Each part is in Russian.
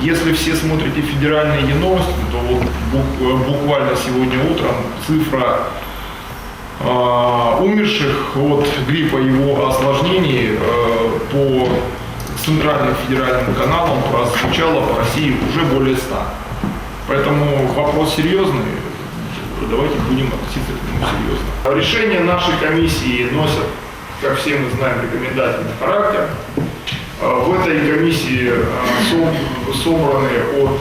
Если все смотрите федеральные новости, то вот буквально сегодня утром цифра умерших от гриппа и его осложнений по центральным федеральным каналам прозвучало по России уже более 100. Поэтому вопрос серьезный, давайте будем относиться к нему серьезно. Решения нашей комиссии носят, как все мы знаем, рекомендательный характер. В этой комиссии собраны от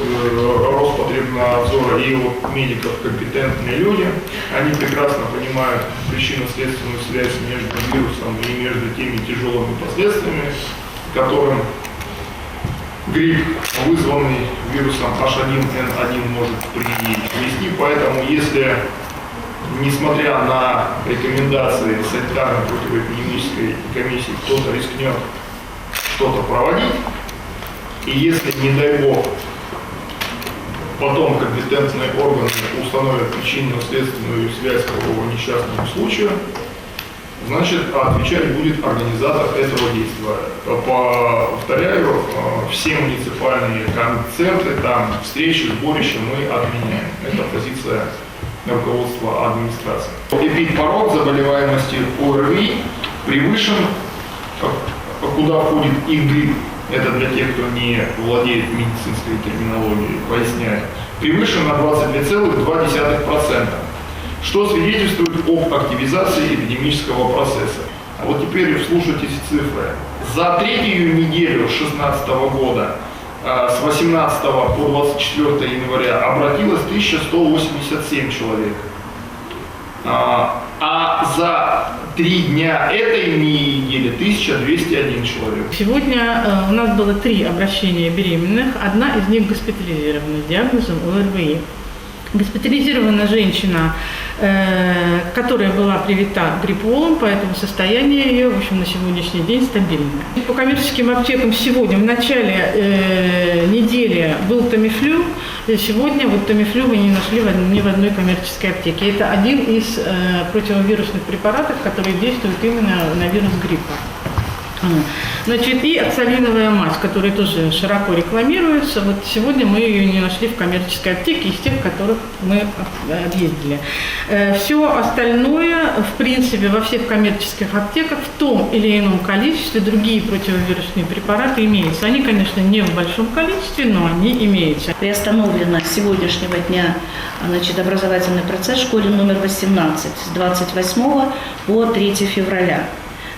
Роспотребнадзора и от медиков компетентные люди. Они прекрасно понимают причинно-следственную связь между вирусом и между теми тяжелыми последствиями, которым грипп, вызванный вирусом H1N1, может привести. Поэтому, если, несмотря на рекомендации санитарной противоэпидемической комиссии, кто-то рискнет что-то проводить, и если, не дай бог, потом компетентные органы установят причинно-следственную связь какого несчастного случая, значит, отвечать будет организатор этого действия. Повторяю, все муниципальные концерты, там встречи, сборища мы отменяем. Это позиция руководства администрации. Эпидпорог заболеваемости ОРВИ превышен, куда входит и грипп, это для тех, кто не владеет медицинской терминологией, поясняю, превышен на 22,2%, что свидетельствует об активизации эпидемического процесса. А вот теперь вслушайтесь в цифры. За третью неделю 2016 года, с 18 по 24 января, обратилось 1187 человек. А за 3 дня этой недели 1201 человек. Сегодня у нас было 3 обращения беременных, одна из них госпитализирована с диагнозом ОРВИ. Госпитализирована женщина, которая была привита грипполом, поэтому состояние ее, в общем, на сегодняшний день стабильное. По коммерческим аптекам сегодня, в начале недели был Тамифлю, сегодня вот Тамифлю мы не нашли ни в одной коммерческой аптеке. Это один из противовирусных препаратов, который действует именно на вирус гриппа. Значит, и оксалиновая мазь, которая тоже широко рекламируется. Вот сегодня мы ее не нашли в коммерческой аптеке из тех, которых мы объездили. Все остальное, в принципе, во всех коммерческих аптеках в том или ином количестве другие противовирусные препараты имеются. Они, конечно, не в большом количестве, но они имеются. Приостановлено с сегодняшнего дня, значит, образовательный процесс в школе номер 18 с 28 по 3 февраля.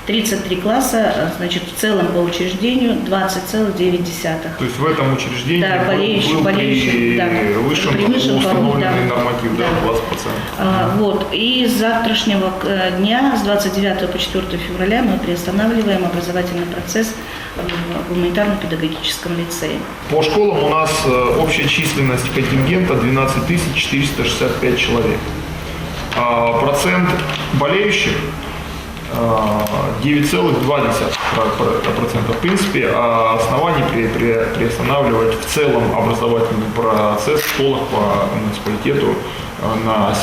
33 класса, значит, в целом по учреждению 20,9. То есть в этом учреждении да, был превышен установленный норматив, да, 20%. Вот. И с завтрашнего дня, с 29 по 4 февраля, мы приостанавливаем образовательный процесс в гуманитарно-педагогическом лицее. По школам у нас общая численность контингента 12 465 человек. Процент болеющих 9,2%. В принципе, оснований приостанавливать в целом образовательный процесс в школах по муниципалитету на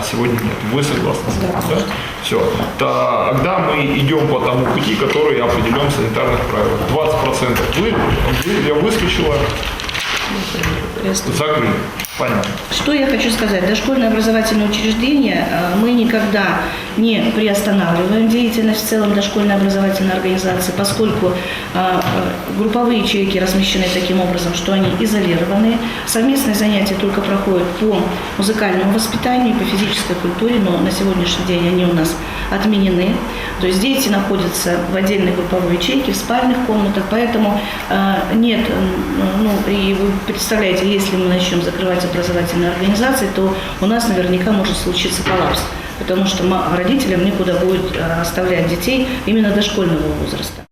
сегодня нет. Вы согласны с этим? Да? Все. Тогда мы идем по тому пути, который определен в санитарных правилах. 20% выскочило, закрыли. Понятно. Что я хочу сказать? Дошкольное образовательное учреждение мы никогда не приостанавливаем деятельность в целом дошкольной образовательной организации, поскольку групповые ячейки размещены таким образом, что они изолированы. Совместные занятия только проходят по музыкальному воспитанию, по физической культуре, но на сегодняшний день они у нас отменены. То есть дети находятся в отдельной групповой ячейке, в спальных комнатах, поэтому нет, и вы представляете, если мы начнем закрывать образовательные организации, то у нас наверняка может случиться коллапс, потому что родителям некуда будет оставлять детей именно дошкольного возраста.